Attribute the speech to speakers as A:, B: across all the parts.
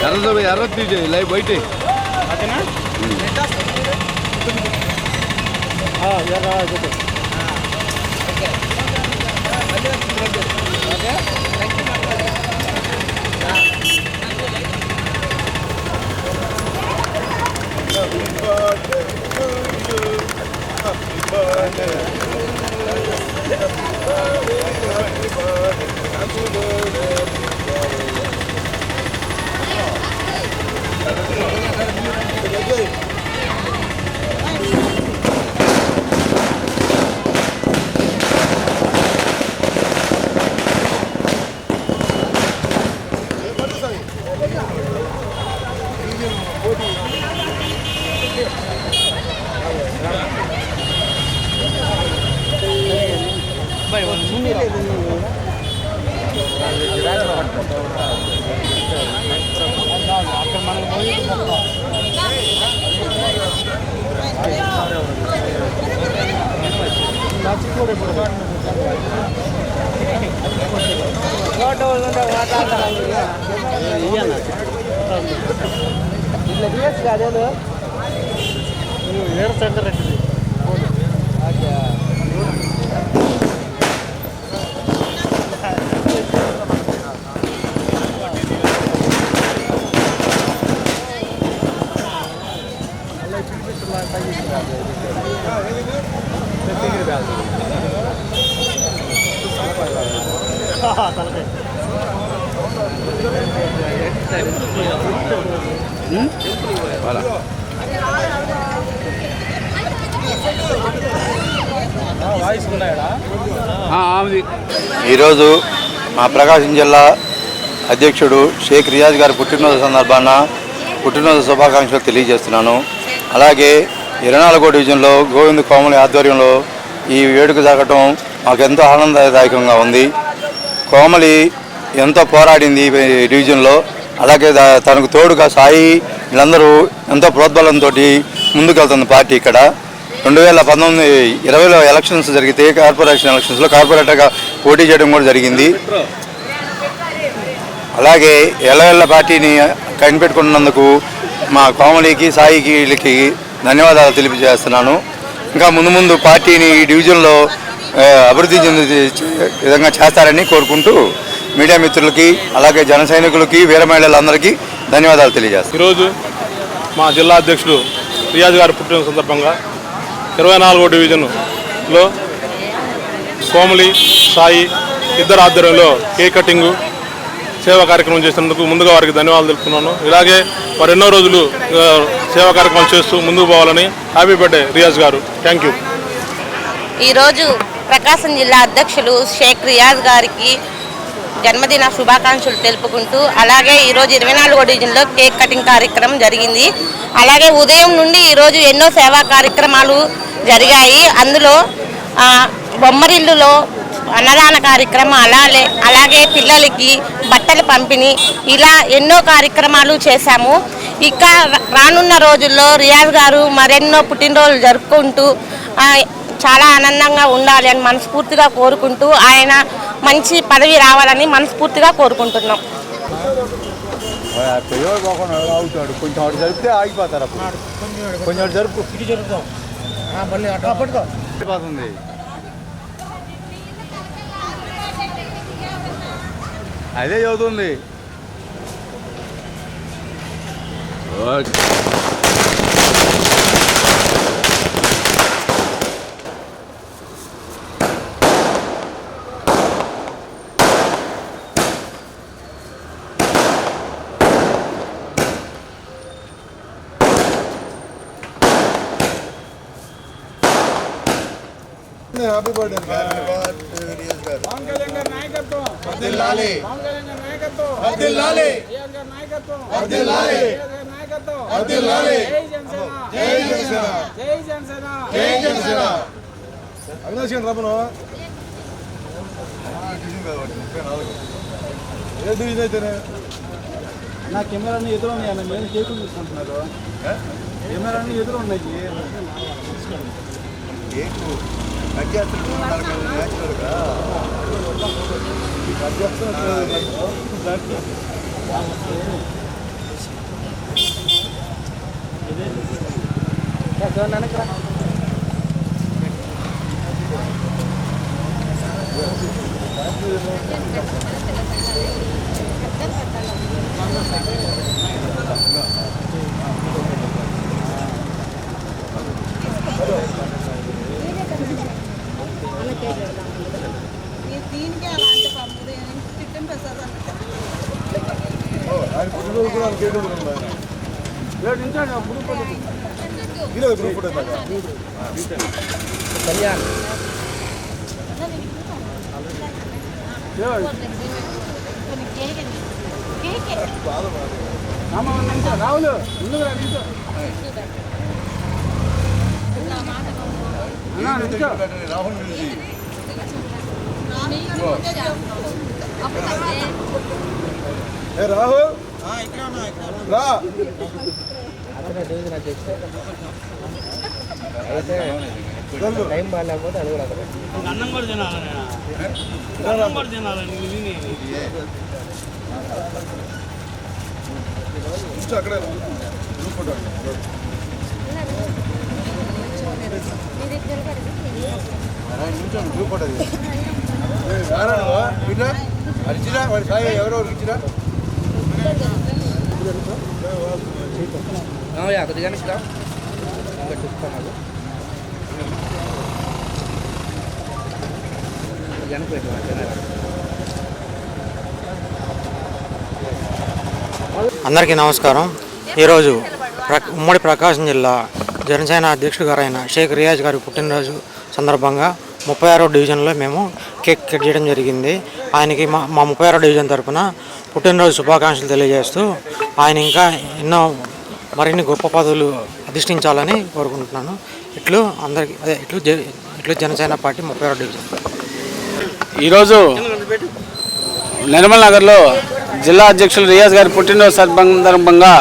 A: ఎర్ర తీసే లైవ్ బయట అక్కడ మనం కాదు ఏడు సెంటర్
B: ఈరోజు మా ప్రకాశం జిల్లా అధ్యక్షుడు షేక్ రియాజ్ గారి పుట్టినరోజు సందర్భాన పుట్టినరోజు శుభాకాంక్షలు తెలియజేస్తున్నాను. అలాగే 24వ డివిజన్లో గోవింద్ కోమలి ఆధ్వర్యంలో ఈ వేడుక జరగటం మాకు ఎంతో ఆనందదాయకంగా ఉంది. కోమలి ఎంతో పోరాడింది ఈ డివిజన్లో. అలాగే తనకు తోడుగా సాయి వీళ్ళందరూ ఎంతో ప్రోద్బలంతో ముందుకెళ్తుంది పార్టీ. ఇక్కడ 2019-20లో ఎలక్షన్స్ జరిగితే కార్పొరేషన్ ఎలక్షన్స్లో కార్పొరేటర్గా పోటీ చేయడం కూడా జరిగింది. అలాగే ఎల్లవెల్ల పార్టీని కనిపెట్టుకున్నందుకు మా కోమలికి సాయికి వీళ్ళకి ధన్యవాదాలు తెలియజేస్తున్నాను. ఇంకా ముందు పార్టీని ఈ డివిజన్లో అభివృద్ధి చెందే విధంగా చేస్తారని కోరుకుంటూ మీడియా మిత్రులకి అలాగే జన సైనికులకి వీర మహిళలందరికీ ధన్యవాదాలు తెలియజేస్తాను.
C: ఈరోజు మా జిల్లా అధ్యక్షుడు రియాజ్ గారి పుట్టిన సందర్భంగా 24వ డివిజన్లో కోమలి సాయి ఇద్దరు ఆధ్వర్యంలో కేక్ కటింగు సేవా కార్యక్రమం చేసినందుకు ముందుగా వారికి ధన్యవాదాలు తెలుపుతున్నాను. ఇలాగే వారు ఎన్నో రోజులు సేవా కార్యక్రమాలు చేస్తూ ముందుకు పోవాలని. హ్యాపీ బర్త్డే రియాజ్ గారు. Thank you.
D: ఈరోజు ప్రకాశం జిల్లా అధ్యక్షులు షేక్ రియాజ్ గారికి జన్మదిన శుభాకాంక్షలు తెలుపుకుంటూ అలాగే ఈరోజు 24వ డివిజన్లో కేక్ కటింగ్ కార్యక్రమం జరిగింది. అలాగే ఉదయం నుండి ఈరోజు ఎన్నో సేవా కార్యక్రమాలు జరిగాయి. అందులో బొమ్మరిల్లులో అన్నదాన కార్యక్రమం అలాగే పిల్లలకి బట్టలు పంపిణీ ఇలా ఎన్నో కార్యక్రమాలు చేశాము. ఇక రానున్న రోజుల్లో రియాజ్ గారు మరెన్నో పుట్టినరోజులు జరుపుకుంటూ చాలా ఆనందంగా ఉండాలి అని మనస్ఫూర్తిగా కోరుకుంటూ ఆయన మంచి పదవి రావాలని మనస్ఫూర్తిగా కోరుకుంటున్నాం.
A: కొంచెం అటు జరిపితే ఆగిపోతారు. కొంచెం అటు జరుపు జరుపుతాం అదే చదువుతుంది. హ్యాపీ బర్త్డే పవన్ కళ్యాణ్ గారి నాయకత్వం వర్ధిల్లాలి. పవన్ కళ్యాణ్ గారి నాయకత్వం వర్ధిల్లాలి. రియాజ్ గారి నాయకత్వం వర్ధిల్లాలి. రియాజ్ గారి నాయకత్వం వర్ధిల్లాలి. జై జనసేన జై జనసేన జై జనసేన జై జనసేన. అవినాష్ గారు రమణ ఏ డివిజన్ అయితేనే నా కెమెరాని ఎదురు ఉన్నాయన్న మేము కేకులు తీసుకుంటున్నారు. కెమెరాని ఎదురు ఉన్నాయి. కేకు కట్ చేస్తున్నారు న్యాచురల్గా కట్ చేస్తున్నారు. రావులు రాహుల్ రా టైం బాగాలేకపోతే అది కూడా అన్నం కూడా తినాలి అక్కడే అరిచినా వాడి సాయి ఎవరో ఇచ్చినా కొద్దిగా
E: అందరికీ నమస్కారం. ఈరోజు ఉమ్మడి ప్రకాశం జిల్లా జనసేన అధ్యక్షుడు గారైన షేక్ రియాజ్ గారి పుట్టినరోజు సందర్భంగా 36వ డివిజన్లో మేము కేక్ కట్ చేయడం జరిగింది. ఆయనకి మా 36వ డివిజన్ తరఫున పుట్టినరోజు శుభాకాంక్షలు తెలియజేస్తూ ఆయన ఇంకా ఎన్నో మరిన్ని గొప్ప పదవులు అధిష్ఠించాలని కోరుకుంటున్నాను. ఇట్లు అందరికీ ఇట్లు జనసేన పార్టీ 36వ డివిజన్.
F: ఈరోజు నిర్మల్ నగర్లో జిల్లా అధ్యక్షులు రియాజ్ గారి పుట్టినరోజు సందర్భంగా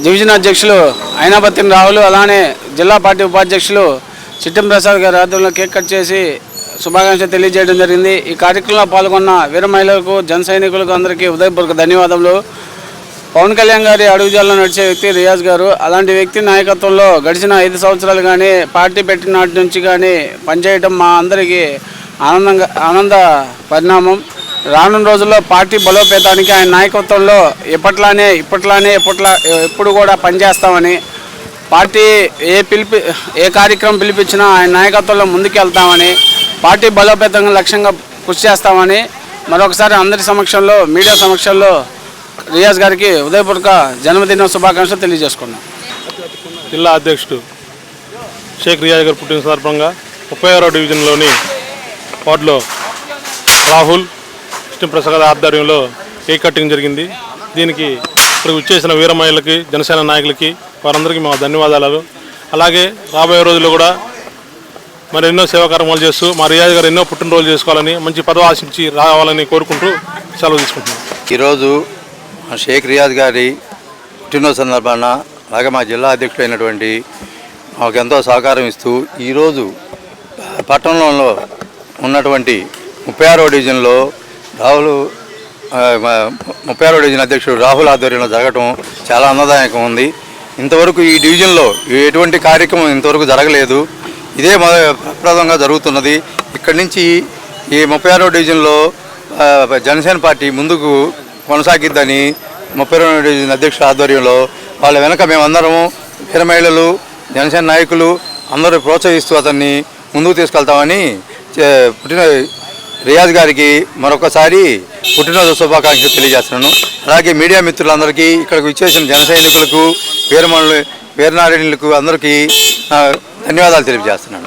F: డివిజన్ అధ్యక్షులు అయినాబత్తిన రాహుల్, అలానే జిల్లా పార్టీ ఉపాధ్యక్షులు చిట్టెం ప్రసాద్ గారి ఆధ్వర్యంలో కేక్ కట్ చేసి శుభాకాంక్షలు తెలియజేయడం జరిగింది. ఈ కార్యక్రమంలో పాల్గొన్న వీర మహిళలకు, జన సైనికులకు అందరికీ ఉదయపూర్వక ధన్యవాదములు. పవన్ కళ్యాణ్ గారి అడుగుజాల్లో నడిచే వ్యక్తి రియాజ్ గారు. అలాంటి వ్యక్తి నాయకత్వంలో గడిచిన 5 సంవత్సరాలు కానీ పార్టీ పెట్టిన నాటి నుంచి కానీ పనిచేయడం మా అందరికీ ఆనంద పరిణామం. రానున్న రోజుల్లో పార్టీ బలోపేతానికి ఆయన నాయకత్వంలో ఎప్పుడు కూడా పనిచేస్తామని, పార్టీ ఏ కార్యక్రమం పిలిపించినా ఆయన నాయకత్వంలో ముందుకెళ్తామని, పార్టీ బలోపేతంగా లక్ష్యంగా కృషి చేస్తామని మరొకసారి అందరి సమక్షంలో, మీడియా సమక్షంలో రియాజ్ గారికి ఉదయపూర్వక జన్మదిన శుభాకాంక్షలు తెలియజేసుకున్నాం.
C: జిల్లా అధ్యక్షుడు షేక్ రియాజ్ గారు పుట్టిన సందర్భంగా 36వ డివిజన్లోని వార్డులో రాహుల్, చిట్టెం ప్రసాద్ ఆధ్వర్యంలో కేక్ కటింగ్ జరిగింది. దీనికి ఇక్కడికి వచ్చేసిన వీర మహిళలకి, జనసేన నాయకులకి వారందరికీ మా ధన్యవాదాలు. అలాగే రాబోయే రోజుల్లో కూడా మరి ఎన్నో సేవా కార్యక్రమాలు చేస్తూ మా రియాజ్ గారు ఎన్నో పుట్టినరోజులు చేసుకోవాలని, మంచి పదవి ఆశించి రావాలని కోరుకుంటూ సెలవు తీసుకుంటున్నాం.
B: ఈరోజు షేక్ రియాజ్ గారి పుట్టినరోజు సందర్భాన అలాగే మా జిల్లా అధ్యక్షుడైనటువంటి మాకు ఎంతో సహకారం ఇస్తూ ఈరోజు పట్టణంలో ఉన్నటువంటి 36వ డివిజన్లో 36వ డివిజన్ అధ్యక్షుడు రాహుల్ ఆధ్వర్యంలో జరగటం చాలా ఆనందదాయకం ఉంది. ఇంతవరకు ఈ డివిజన్లో ఎటువంటి కార్యక్రమం ఇంతవరకు జరగలేదు. ఇదే ప్రప్రదంగా జరుగుతున్నది. ఇక్కడి నుంచి ఈ 36వ డివిజన్లో జనసేన పార్టీ ముందుకు కొనసాగిద్దని 32వ డివిజన్ అధ్యక్షుల ఆధ్వర్యంలో వాళ్ళ వెనక మేమందరము వీర మహిళలు, జనసేన నాయకులు అందరూ ప్రోత్సహిస్తూ అతన్ని ముందుకు తీసుకెళ్తామని పుట్టిన రియాజ్ గారికి మరొకసారి పుట్టినరోజు శుభాకాంక్షలు తెలియజేస్తున్నాను. అలాగే మీడియా మిత్రులందరికీ, ఇక్కడికి ఇచ్చేసిన జన సైనికులకు, వీరనారిణులకు అందరికీ ధన్యవాదాలు తెలియజేస్తున్నాను.